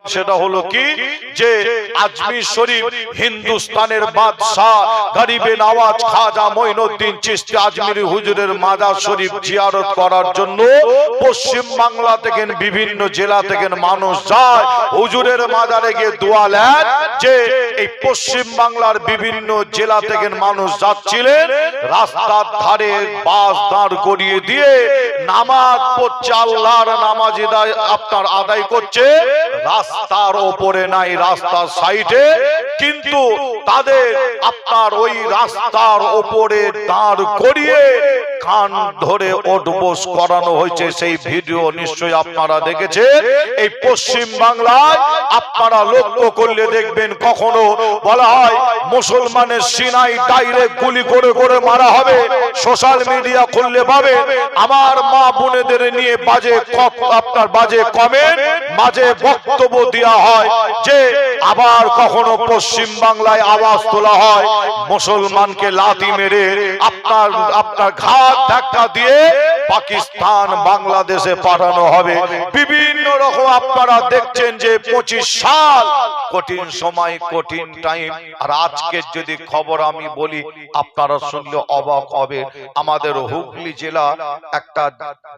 সেটা হলো কি যে আজমির শরীফ হিন্দুস্তানের বাদশাহ গরিবে নওয়াজ খাজা মঈনুদ্দিন চিশতি আজমিরি হুজুরের মাজার শরীফ জিয়ারত করার জন্য পশ্চিম বাংলা থেকে বিভিন্ন জেলা থেকে মানুষ যায় হুজুরের মাজারে গিয়ে দোয়া নেন। যে এই পশ্চিম বাংলার বিভিন্ন জেলা থেকে মানুষ যাচ্ছিলেন, রাস্তার ধারে বাস দাঁড় করিয়ে দিয়ে নামাজ পড়ছে, আল্লাহর নামাজ আপনার আদায় করছে। রাস্তার ওপরে নাই, রাস্তার সাইডে, কিন্তু তাদের আপনার ওই রাস্তার ওপরে দাঁড় করিয়ে কান ধরে ওঠবোস করানো হয়েছে। সেই ভিডিও নিশ্চয়ই আপনারা দেখেছেন। এই পশ্চিম বাংলায় আপনারা লক্ষ্য করলে দেখবেন কখনো বলা হয় মুসলমানের সিনাই ডাইরেক্ট গুলি করে করে মারা হবে, সোশ্যাল মিডিয়া খুললে পাবে আমার মা বোনেদের নিয়ে বাজে আপনার বাজে কমেন্ট, বাজে বক্তব্য দেওয়া হয়। যে আবার কখনো পশ্চিম বাংলায় আওয়াজ তোলা হয় মুসলমানকে লাথি মেরে আপনার ঘাট ধাক্কা দিয়ে পাকিস্তান বাংলাদেশে পাঠানো হবে। বিভিন্ন রকম আপনারা দেখছেন যে 25 সাল কঠিন সময়, কঠিন টাইম। আর আজকে যদি খবর আমি বলি আপনারা শুনলে অবাক হবে। আমাদের হুগলি জেলা একটা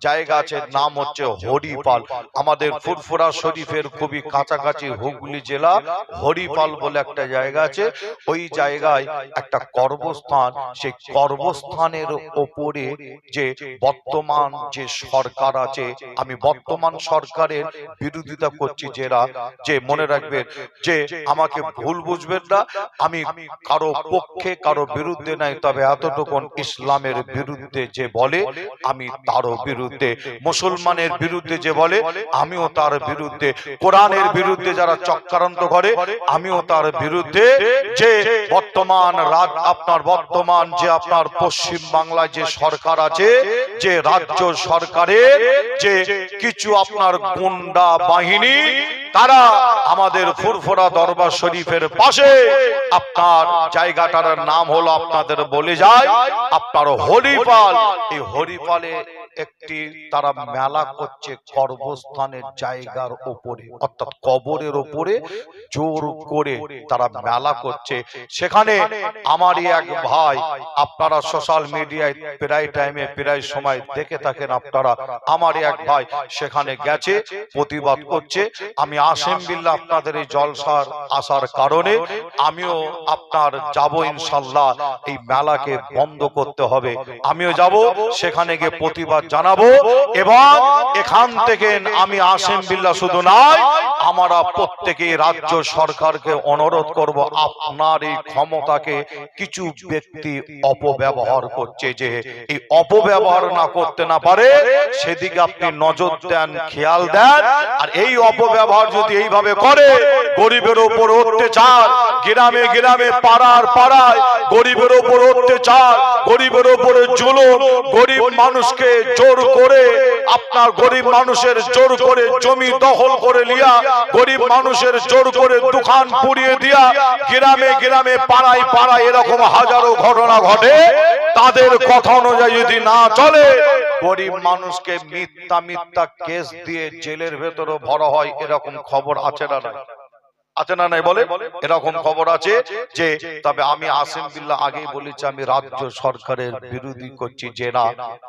জায়গা আছে, নাম হচ্ছে হরিপাল। আমাদের ফুরফুরা শরীফের খুবই কাছাকাছি হুগলি জেলা হরিপাল বলে একটা জায়গা আছে। ওই জায়গায় একটা কর্মস্থান, সেই কর্মস্থানের ওপরে যে বর্তমান যে সরকার আছে, আমি বর্তমান সরকারের বিরোধিতা করছি যারা, যে মনে রাখবেন যে আমাকে ভুল বুঝবেন না, আমি কারো পক্ষে কারো বিরুদ্ধে নাই, তবে এতটুকু ইসলামের বিরুদ্ধে যে বলে আমি তারও বিরুদ্ধে, মুসলমানের বিরুদ্ধে যে বলে আমিও তার বিরুদ্ধে, কোরআনের বিরুদ্ধে যারা চক্রান্ত করে আমিও তার বিরুদ্ধে। যে বর্তমান বর্তমান যে আপনার পশ্চিম বাংলায় যে সরকার আছে, যে রাজ্য সরকারের যে কিছু আপনার গুন্ডা বাহিনী, তারা আমাদের ফুরফুরা দরবার শরীফের পাশে আপনার জায়গাটার নাম হলো আপনাদের বলে যায় আপনার হরিপাল। এই হরিপালে একটি তারা মেলা করছে কবরস্থানের জায়গার উপরে, অর্থাৎ কবরের উপরে জোর করে তারা মেলা করছে। সেখানে আমারই এক ভাই, আপনারা সোশ্যাল মিডিয়ায় প্রায় টাইমে প্রায় সময় দেখে থাকেন আপনারা, আমারই এক ভাই সেখানে গেছে, প্রতিবাদ করছে। আমি আসেম বিল্লাহ আপনাদের এই জলসার আসার কারণে আমিও আপনার যাব ইনশাল্লাহ। এই মেলাকে বন্ধ করতে হবে, আমিও যাব, সেখানে গিয়ে প্রতিবাদ জানাবো। এবং এখান থেকে আমি আসেম বিল্লাহ শুধু নয়, আমরা প্রত্যেকেই রাজ্য সরকারকে অনুরোধ করব, আপনার এই ক্ষমতাকে কিছু ব্যক্তি অপব্যবহার করছে, যে এই অপব্যবহার না করতে না পারে সেদিকে আপনি নজর দেন, খেয়াল দেন। আর এই অপব্যবহার যদি এইভাবে করে, গরিবের উপর অত্যাচার, গ্রামে গ্রামে পাড়ার পাড়ায় গরিবের উপর অত্যাচার, গরিবের উপরে জুলুম, গরিব মানুষকে জোর করে আপনার গরিব মানুষের জোর করে জমি দখল করে লিয়া, গরিব মানুষের জোর করে দোকান পুড়িয়ে দিয়া, গ্রামে গ্রামে পাড়ায় পাড়ায় এরকম হাজারো ঘটনা ঘটে। তাদের কথা অনুযায়ী যদি না চলে, গরিব মানুষকে মিথ্যা মিথ্যা কেস দিয়ে জেলের ভেতরে ভরা হয়, এরকম খবর আছে না নাই? আছে না নাই বলে? এরকম খবর আছে। যে তবে আমি আসেম বিল্লাহ আগেই বলেছি, আমি রাজ্য সরকারের বিরোধী করছি, যে না,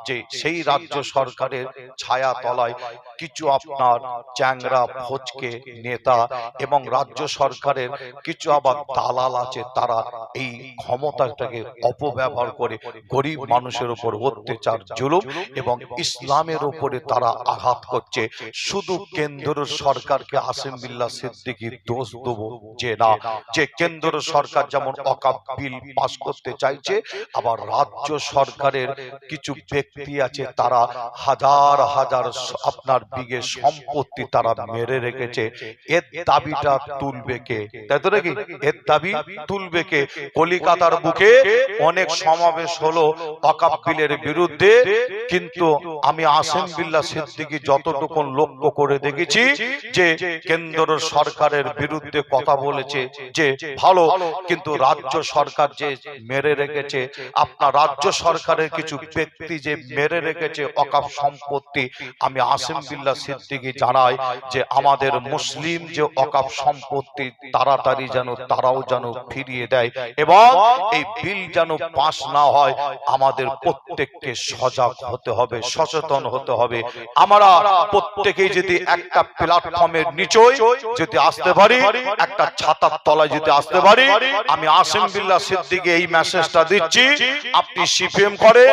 যে সেই রাজ্য সরকারের ছায়া তলায় কিছু আপনার চ্যাংরা ফচকে নেতা এবং রাজ্য সরকারের কিছু আবার দালাল আছে, তারা এই ক্ষমতাটাকে অপব্যবহার করে গরিব মানুষের উপর অত্যাচার, জুলুম এবং ইসলামের উপরে তারা আঘাত করছে। শুধু কেন্দ্র সরকারকে আসেম বিল্লাহ সিদ্দিকী দোষ দেবো যে না, যে কেন্দ্র সরকার যেমন ওয়াকফ বিল পাস করতে চাইছে, আবার রাজ্য সরকারের কিছু ব্যক্তি আছে তারা হাজার হাজার আপনার বিঘে সম্পত্তি তারা মেরে রেখেছে। এর দাবিটা তুলবে কে? তাই তো নাকি? এর দাবি তুলবে কে? কলিকাতার বুকে অনেক সমাবেশ হলো ওয়াকফ বিলের বিরুদ্ধে, কিন্তু আমি আসেম বিল্লাহ সিদ্দিকী যতটুকু লক্ষ্য করে দেখেছি যে কেন্দ্র সরকারের বিরুদ্ধে বিরুদ্ধে কথা বলেছে যে ভালো, কিন্তু রাজ্য সরকার যে মেরে রেখেছে, আপনার রাজ্য সরকারের কিছু ব্যক্তি যে মেরে রেখেছে ওয়াকফ সম্পত্তি, আমি আসিম বিল্লাহ সিদ্দিকী জানাই যে আমাদের মুসলিম যে ওয়াকফ সম্পত্তি তাড়াতাড়ি যেন তারাও যেন ফিরিয়ে দেয়, এবং এই বিল যেন পাস না হয়। আমাদের প্রত্যেককে সজাগ হতে হবে, সচেতন হতে হবে। আমরা প্রত্যেকেই যদি একটা প্ল্যাটফর্মের নিচে যদি আসতে পারি, একটা ছাতার তলায় যদি আসতে পারি, আমি আসিম বিল্লাহ সিদ্দিকী এই মেসেজটা দিচ্ছি, আপনি সিপিএম করে,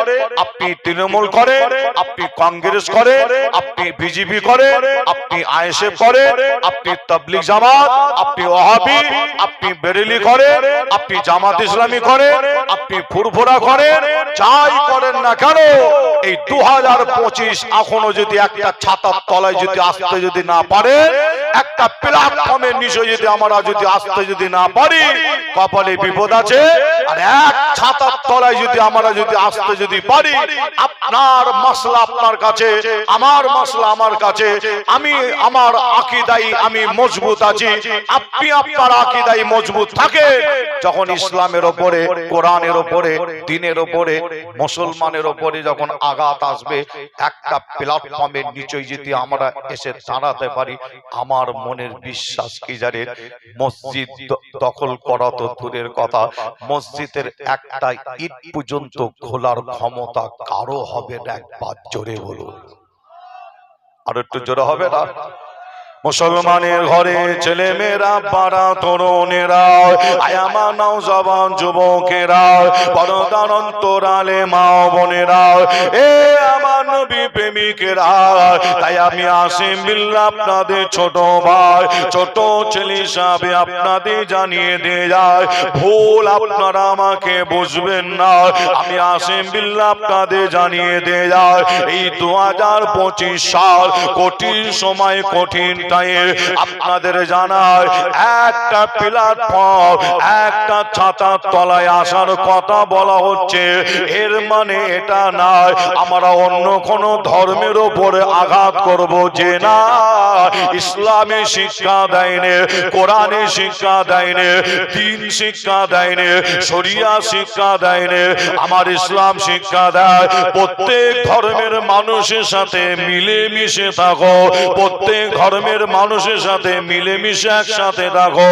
আপনি তৃণমূল করে, আপনি কংগ্রেস করে, আপনি বিজেপি করে, আপনি আইএসএফ করে, আপনি তাবলীগ জামাত, আপনি ওয়াহাবি, আপনি বেরেলি করে, আপনি জামাত ইসলামী করে, আপনি ফুরফুরা করে, যাই করেন না কেন, এই 2025 এখনো যদি একটা ছাতার তলায় যদি আসতে যদি না পারে, একটা প্ল্যাটফর্মের নিচে যদি আমরা যদি আসতে যদি না পারি, কপালে বিপদ আছে। আর এক ছাতার তলায় যদি আমরা যদি আসতে যদি পারি, আপনার মাসলা আপনার কাছে, আমার মাসলা আমার কাছে, আমি আমার আকীদায় আমি মজবুত আছি, আপনি আপনার আকীদায় মজবুত থাকে, যখন ইসলামের উপরে, কোরআনের উপরে, দ্বীনের উপরে, মুসলমানের উপরে যখন আঘাত আসবে, একটা প্ল্যাটফর্মের নিচে যদি আমরা এসে দাঁড়াতে পারি, আমার মনের বিশ্বাস কি জানেন, মসজিদ দখল করা তো দূরের কথা, মসজিদের একটা ইট পর্যন্ত খোলার ক্ষমতা কারো হবে না। একবার জোরে বলুন, আর একটু জোরে হবে না? মুসলমানের ঘরে ছেলে মেয়েরা, পাড়া তরুণেরা, আয়ামা নওজওয়ান যুবকেরা, পর্দার অন্তরালে মা বোনেরা, এ আমার নবী প্রেমিকেরা, তাই আমি আসিম বিল্লাহ আপনাদের ছোট ভাই, ছোট ছেলে হিসাবে আপনাদের জানিয়ে দিয়ে যায়, ভুল আপনারা আমাকে বুঝবেন না। আমি আসিম বিল্লাহ আপনাদের জানিয়ে দিয়ে যায়, এই 2025 সাল কঠিন সময়, কঠিন আপনাদের জানায়, একটা প্ল্যাটফর্ম, একটা ছাতার তলায় আসার কথা বলা হচ্ছে, এর মানে এটা নয় আমরা অন্য কোন ধর্মের উপরে আঘাত করব, যে না, ইসলামী শিক্ষা দেয়নি, কোরআনে শিক্ষা দেয়নি, দ্বীন শিক্ষা দেয়নি, শরিয়া শিক্ষা দেয়নি, আমার ইসলাম শিক্ষা দেয় প্রত্যেক ধর্মের মানুষের সাথে মিলেমিশে থাকো, প্রত্যেক ধর্মের মানুষের সাথে মিলেমিশে একসাথে থাকো।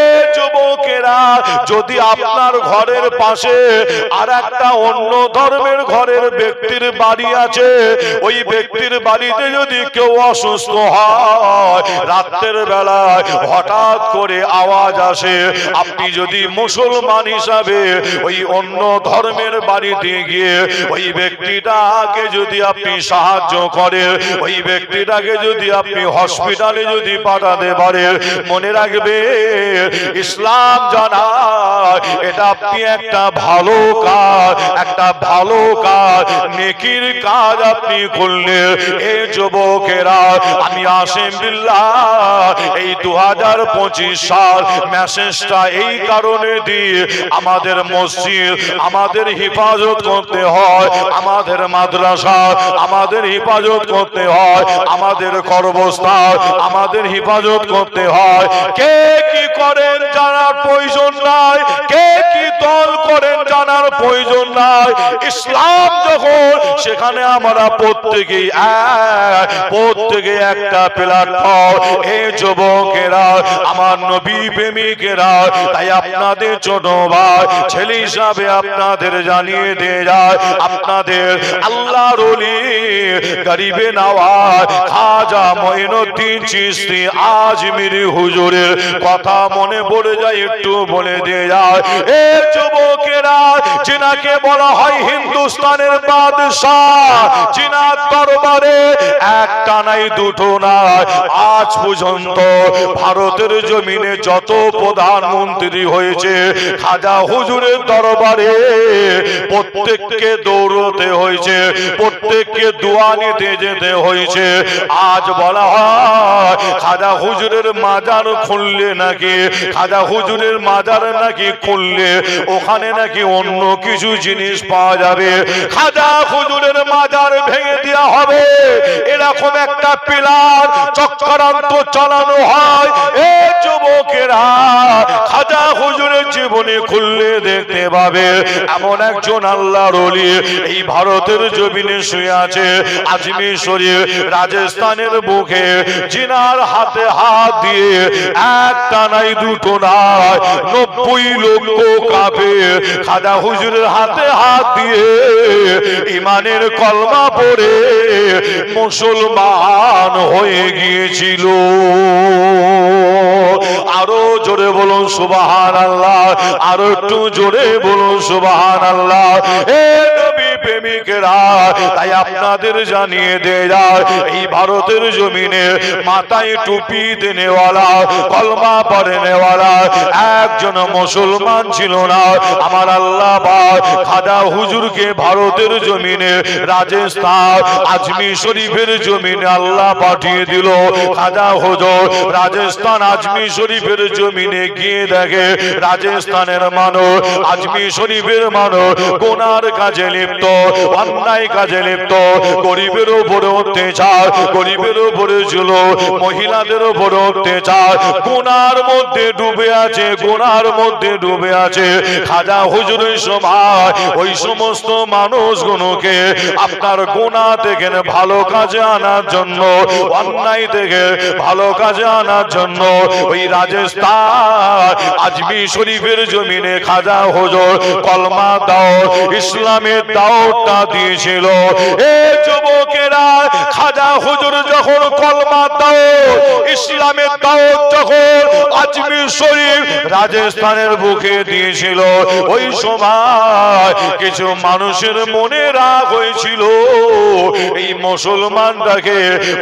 এ যুবকেরা, যদি আপনার ঘরের পাশে আর একটা অন্য ধর্মের ঘরের ব্যক্তির বাড়ি আছে, ওই ব্যক্তির বাড়িতে যদি কেউ অসুস্থ হয়, রাতের বেলায় হঠাৎ করে আওয়াজ আসে, আপনি যদি মুসলমান হিসাবে ওই অন্য ধর্মের বাড়িতে গিয়ে ওই ব্যক্তিটাকে যদি আপনি সাহায্য করেন, ওই ব্যক্তিটাকে যদি আপনি হসপিটালে যদি পাঠাতে পারে, মনে রাখবে ইসলাম জানায় এটা আপনি একটা ভালো কাজ, একটা ভালো কাজ, নেকির কাজ আপনি করলে। এ যুবকেরা, আমি আসিম বিল্লাহ এই 2025 সাল মেসেজটা এই কারণে দিয়ে, আমাদের মসজিদ আমাদের হিফাজত করতে হয়, আমাদের মাদ্রাসা আমাদের হিফাজত করতে হয়, আমাদের কর্মস্থল আমাদের হিফাজত করতে হয়। কে কি করেন জানার প্রয়োজন নাই, কে কি দল করেন জানার প্রয়োজন নাই। ইসলাম যখন, সেখানে আমরা প্রত্যেকেই একটা প্ল্যাটফর্ম। এই যুবকেরা, আমার নবী প্রেমিকেরা, তাই আপনাদের ছোট ভাই ছেলে হিসাবে আপনাদের জানিয়ে দিয়ে যায়, আপনাদের আল্লাহর ওলি গরিবে নওয়াজ খাজা মঈনুদ্দিন চিশতি আজমিরি হুজুরের কথা মনে পড়ে যায়, একটু বলে দিয়ে যায়। এ যুবকেরা, যিনাকে বলা হয় হিন্দুস্তানের বাদশাহ, যিনার দরবারে একটা নাই দুটো নাই, আজ পর্যন্ত ভারতের জমিনে যত প্রধানমন্ত্রী হয়েছে, খাজা হুজুরের দরবারে প্রত্যেককে দৌড়তে হয়েছে, প্রত্যেককে দোয়া নিতে যেতে হয়েছে। আজ বলা হয় খাজা হুজুরের মাজার খুললে নাকি, খাজা হুজুরের মাজার নাকি খুললে ওখানে নাকি অন্য কিছু জিনিস পাওয়া যাবে, খাজা হুজুরের মাজার ভেঙে দেওয়া হবে, এরকম একটা প্ল্যান চক্রান্ত চালানো হয়। এ যুবকের জীবনী খুললে দেখতে পাবে এমন একজন আল্লাহর ওলি এই ভারতের জমিনে শুয়ে আছে আজমির শরীফ রাজস্থানের বুকে, জিনার হাতে হাত দিয়ে একটা নাই দুটো নাই 90 লক্ষ কাফের খাজা হুজুরের হাতে হাত দিয়ে ইমানের কলমা পড়ে মুসলমান হয়ে গিয়েছিল। আরো জোরে বলুন সুবহানাল্লাহ, আরো একটু জোরে বলুন সুবহানাল্লাহ। এ নবী প্রেমিকেরা, তাই আপনাদের জানিয়ে দেয় এই ভারতের জমিনে মাথায় টুপি দেনেওয়ালা কলমা পড়নেওয়ালা একজন মুসলমান ছিল না। আমার আল্লাহ পাক খাজা হুজুরকে ভারতের জমিনে রাজস্থান আজমির শরীফের জমিনে আল্লাহ পাঠিয়ে দিল। খাজা হুজুর রাজস্থান আজমির শরীফের জমিনে গিয়ে দেখে রাজস্থানের মানুষ, আজমির শরীফের মানুষ গুনার কাজে লিপ্ত, অন্যায় কাজে লিপ্ত, গরিবের উপরে অত্যাচার, গরিবের উপরে জুলুম, মহিলাদের উপরে অত্যাচার, গুনার মধ্যে ডুবে আছে, গুনার মধ্যে ডুবে আছে। খাজা হুজুরের সময় ওই সমস্ত মানুষগুলোকে আপনার গুনাহ থেকে ভালো কাজে আনার জন্য, অন্যায় থেকে ভালো কাজে আনার জন্য ওই রাজস্থান আজমির শরীফের জমিনে খাজা হুজুর কলমা দাও ইসলামের দাওয়াতটা দিয়েছিল। এ যুবকেরা, খাজা হুজুর যখন কলমা দাও ইসলামের দাওয়াত যখন আজমির শরীফ রাজস্থানের বুকে দিয়েছিল, ওই সময় কিছু মানুষের মনে রাগ হয়েছিল এই মুসলমানটাকে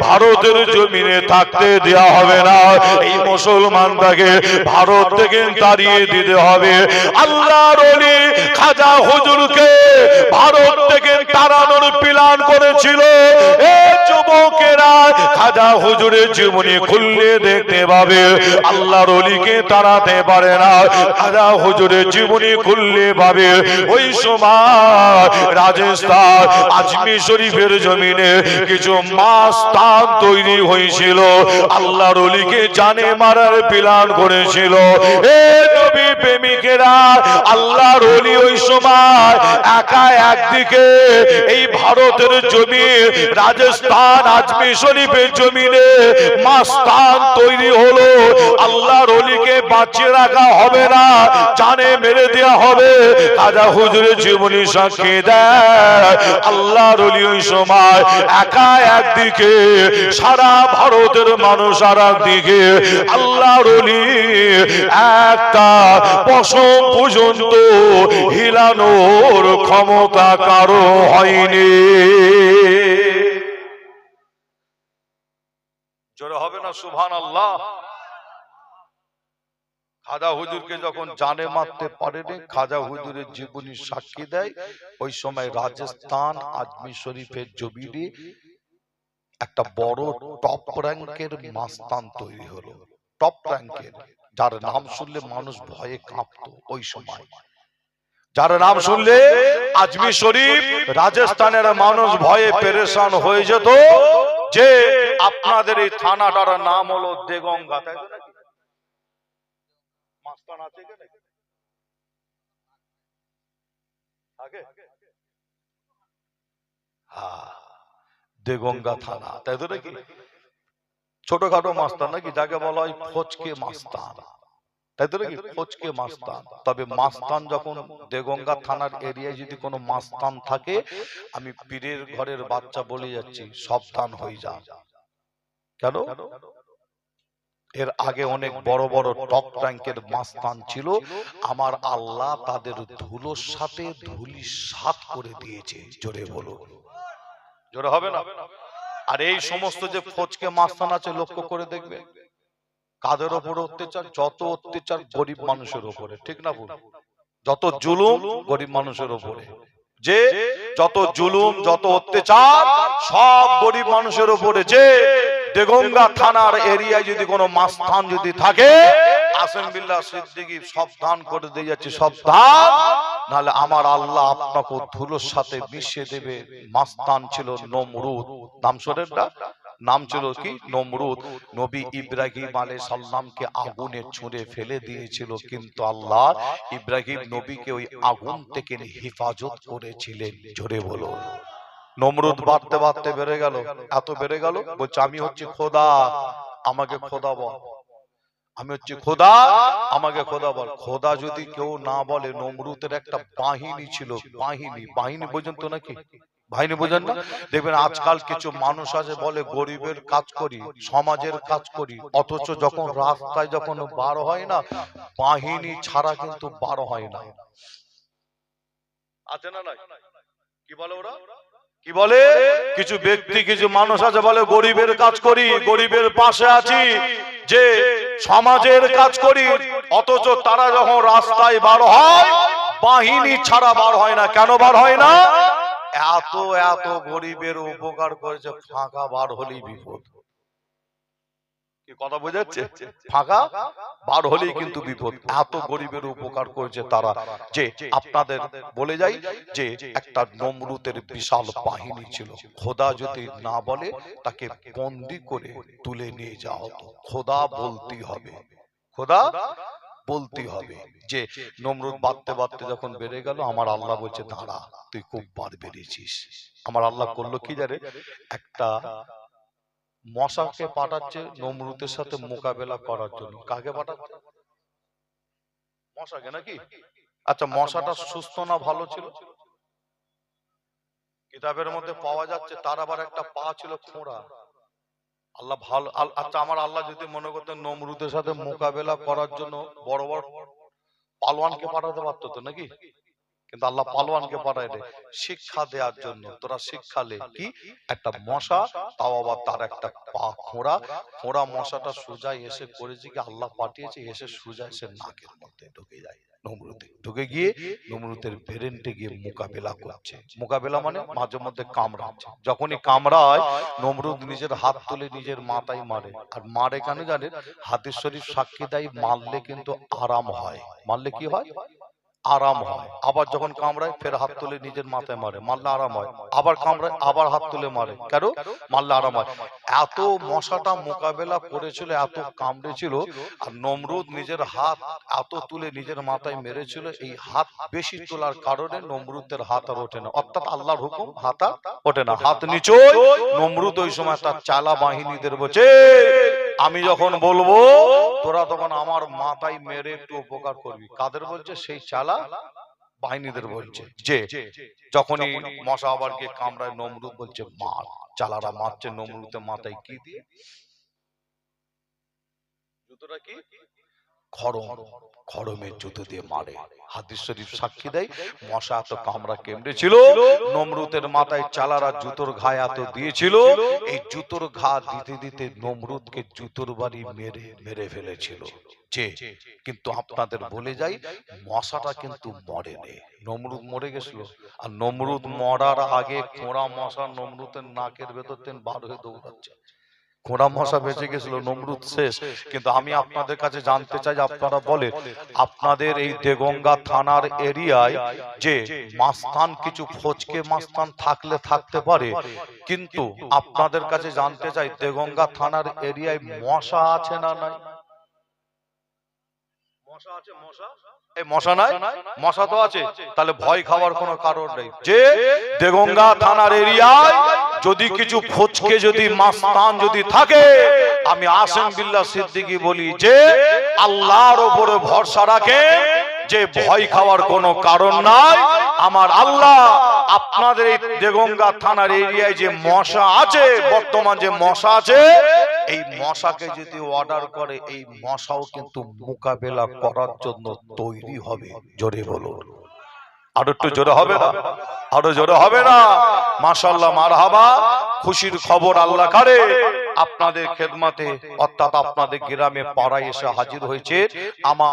ভারতের জমিনে থাকতে দেওয়া হবে না, এই মুসলমানটাকে ভারত থেকে তাড়িয়ে দিতে হবে। আল্লাহর ওলি খাজা হুজুরকে ভারত থেকে তাড়ানোর প্ল্যান করেছিল। এ যুবকেরা, খাজা হুজুরের জীবনী খুললে দেখতে পাবে আল্লাহর ওলিকে তাড়াতে পারে না। খাজা হুজুরের জীবনী খুললে পাবে ওই সময় রাজস্থান আজমির শরীফের জমিনে কিছু মাস্তান তৈরি হয়েছিল, আল্লাহর ওলিকে জানে মারার প্ল্যান করেছিল। এ নবী প্রেমিকেরা, আল্লাহর ওলি ওই সময় একা একদিকে এই ভারতের জমি রাজস্থান আজমির শরীফের জমিনে মাস্তান তৈরি হলো, আল্লাহর ওলিকে বাঁচিয়ে রাখা হবে না, জানে মেরে দেওয়া হবে। খাজা হুজুরের জীবনী সাক্ষী দেয় আল্লাহর ওলি ওই সময় একা একদিকে, সারা ভারতের মানুষ আর একদিকে। আল্লাহর ওলি একটা পশম পর্যন্ত হিলানোর ক্ষমতা কারো হয়নি। জোরে হবে না সুবহানাল্লাহ। খাজা হুজুরকে যখন জানে মারতে পারেনি, খাজা হুজুরের জীবনী সাক্ষী দেয় ওই সময় রাজস্থান আজমির শরীফের জমিনে একটা বড় টপ র্যাঙ্কের মাস্তান তৈরি হলো, টপ র্যাঙ্কের, যার নাম শুনলে মানুষ ভয়ে কাঁপতো। ওই সময় যার নাম শুনলে আজমির শরীফ রাজস্থানের মানুষ ভয়ে পেরেশান হয়ে যেত। যে আপনাদের এই থানাটার নাম হলো দেগঙ্গা, তাই তো নাকি? মাস্তান আছে কি নাকি? আগে দেগঙ্গা থানা, তাই তো নাকি? ছোটখাটো মাস্তান নাকি, যাকে বলা হয় ফচকে মাস্তান, তাই তো নাকি? ফচকে মাস্তান। তবে মাস্তান যখন দেগঙ্গা থানার এরিয়ায় যদি কোনো মাস্তান থাকে, আমি পীরের ঘরের বাচ্চা বলে যাচ্ছি, সাবধান হয়ে যা। কেন? এর আগে অনেক বড় বড় টপ র্যাঙ্কের মাস্তান ছিল, আমার আল্লাহ তাদের ধুলোর সাথে ধুলি সাত করে দিয়েছে। জোরে বলো, জোরে হবে না? আর এই সমস্ত যে ফচকে মাস্তান আছে, লক্ষ্য করে দেখবে কাদের ওপরে অত্যাচার, যত অত্যাচার গরিব মানুষের ওপরে, ঠিক না ভুল? যত জুলুম গরিব মানুষের ওপরে, যে যত জুলুম যত অত্যাচার সব গরিব মানুষের ওপরে। যে দেগঙ্গা থানার এরিয়ায় যদি কোনো মাস্তান যদি থাকে, আসেম বিল্লাহ সিদ্দিকী সাবধান করে দিয়ে যাচ্ছে, সাবধান, নাহলে আমার আল্লাহ আপনাকে ধুলোর সাথে মিশিয়ে দেবে। মাস্তান ছিল নমরুদ, নাম শোনেন না? নাম ছিল কি নমরুদ। নবী ইব্রাহিম আলাইহিস সালামকে আগুনে ছুঁড়ে ফেলে দিয়েছিল, কিন্তু আল্লাহ ইব্রাহিম নবীকে ওই আগুন থেকে হেফাজত করেছিলেন। জোরে বলো। নমরুদ বাড়তে বাড়তে বেড়ে গেল, এত বেড়ে গেল, বলছে আমি হচ্ছি খোদা, আমাকে খোদা বল। আমি হচ্ছি খোদা, আমাকে খোদা বল। খোদা যদি কেউ না বলে, নমরুদের একটা বাহিনী ছিল, বাহিনী পর্যন্ত নাকি বাহিনী বোঝেন না? দেখবেন আজকাল কিছু মানুষ আছে বলে গরিবের কাজ করি, সমাজের কাজ করি, অথচ যখন রাস্তায় যখন বার হয় না, বাহিনী ছাড়া কিন্তু বার হয় না। আছে না নাই? কি বলে ওরা? কি বলে? কিছু ব্যক্তি কিছু মানুষ আছে বলে গরিবের কাজ করি, গরিবের পাশে আছি, যে সমাজের কাজ করি, অথচ তারা যখন রাস্তায় বার হয়, বাহিনী ছাড়া বার হয় না। কেন বার হয় না? এত এত গরিবের উপকার করেছে, ফাঁকা বার হলেই বিপদ। কি কথা বোঝাচ্ছে? ফাঁকা বার হলেই কিন্তু বিপদ। এত গরিবের উপকার করেছে তারা, যে আপনাদের বলে যাই যে একটা নমরুদের বিশাল বাহিনী ছিল। খোদা যদি না বলে, তাকে বন্দী করে তুলে নিয়ে যাওয়া হতো। খোদা বলতেই হবে, খোদা বলতেই হবে। যে নমরুদ বাড়তে বাড়তে যখন বেড়ে গেল, আমার আল্লাহ বলছে দাঁড়া, তুই খুব বার বেড়েছিস। আমার আল্লাহ করলো কি জানে, একটা মশাকে পাঠাচ্ছে নমরুদের সাথে মোকাবেলা করার জন্য। কাকে পাঠাচ্ছে? মশাকে নাকি? আচ্ছা, মশাটা সুস্থ না ভালো ছিল? কিতাবের মধ্যে পাওয়া যাচ্ছে তার আবার একটা পা ছিল খোঁড়া। আল্লাহ ভালো। আচ্ছা, আমার আল্লাহ যদি মনে করতেন নমরুদের সাথে মোকাবেলা করার জন্য বড় বড় পালোয়ানকে পাঠাতে পারতো তো নাকি? কিন্তু আল্লাহ পালোয়ানকে পাঠাইলে শিক্ষা দেওয়ার জন্য। তোরা শিক্ষা লে কি? একটা মশা, তাও আবার তার একটা পা খোঁড়া। খোঁড়া মশাটা সোজা এসে করেছে কি, আল্লাহ পাঠিয়েছে, এসে সোজা এসে নাকের মধ্যে ঢুকে যায়। নমরুদে ঢুকে গিয়ে নমরুদের বেরেন্টে গিয়ে মোকাবেলা করছে। মোকাবেলা মানে মাঝে মধ্যে কামড়াচ্ছে। যখনই কামড়ায়, নমরুদ নিজের হাত তুলে নিজের মাথায় মারে। আর মারে কেন জানেন? হাদিস শরীফ সাক্ষী দেয়, মারলে কিন্তু আরাম হয়। মারলে কি হয়? আরাম হয়। আবার যখন কামড়ায়, ফের হাত তুলে নিজের মাথায় মারে, মারলে আরাম হয়। আবার কামড়ায়, আবার হাত তুলে মারে, কেন? মারলে আরাম হয়। এত মশাটা মোকাবেলা করেছিল, এত কামড়েছিল, আর নমরুদ নিজের হাত এত তুলে নিজের মাথায় মেরেছিল। এই হাত বেশি তোলার কারণে নমরুদের হাত আর ওঠে না, অর্থাৎ আল্লাহর হুকুম, হাত আর ওঠে না, হাত নিচই। নমরুদ ওই সময় তার চালা বাহিনীদের বলছে, আমি যখন বলবো তোরা তখন আমার মাথায় মেরে একটু উপকার করবি। কাদের বলছে? সেই চালা বাহিনীদের বলছে। যে যখনই মশা আবার গিয়ে কামড়ায়, নমরুদ বলছে মার। চালারা মারছে নমরুদের মাথায় কি দিয়ে? জুতোটা কি? খড়ম। খড়মের জুতো দিয়ে মারে। হাদিস শরীফ সাক্ষী দেয়, মশা এত কামড়া কেমড়েছিল, নমরুদের মাথায় চালারা জুতোর ঘা এত দিয়েছিল, এই জুতোর ঘা দিতে দিতে নমরুদকে জুতোর বাড়ি মেরে মেরে ফেলেছিল। যে কিন্তু আপনাদের বলে যাই, মশাটা কিন্তু মরেনি। নমরুদ মরে গেছিল। আর নমরুদ মরার আগে খোঁড়া মশা নমরুদের নাকের ভেতর থেকে বার হয়ে দৌড়াচ্ছে। খোঁড়া মশা বেঁচে গেছিল, নমরুদ শেষ। কিন্তু আমি আপনাদের কাছে জানতে চাই, আপনারা বলেন, আপনাদের এই দেগঙ্গা থানার এরিয়ায় যে মাস্তান, কিছু ফচকে মাস্তান থাকলে থাকতে পারে, কিন্তু আপনাদের কাছে জানতে চাই, দেগঙ্গা থানার এরিয়ায় মশা আছে না নাই? মশা আছে? মশা এই মশা নাই? মশা তো আছে। তাহলে ভয় খাওয়ার কোনো কারণ নেই। যে দেগঙ্গা থানার এরিয়ায় যদি কিছু ফচকে, যদি মাস্তান যদি থাকে, আমি আসেম বিল্লাহ সিদ্দিকী বলি যে আল্লাহর উপরে ভরসা রাখে, যে ভয় খাওয়ার কোনো কারণ নাই। আমার আল্লাহ আপনাদের এই দেগঙ্গা থানার এরিয়ায় যে মশা আছে, বর্তমান যে মশা আছে, এই মশাকে যদি অর্ডার করে, এই মশাও কিন্তু মোকাবেলা করার জন্য তৈরি হবে। জোরে বলো। আর একটু জোরে হবে না? আরো জোরে হবে না? মাশাআল্লাহ, মারহাবা। খুশির খবর আল্লাহ কারে আপনাদের খেদমতে, অর্থাৎ আপনাদের গ্রামে পাড়ায় এসে হাজির হয়েছে আমার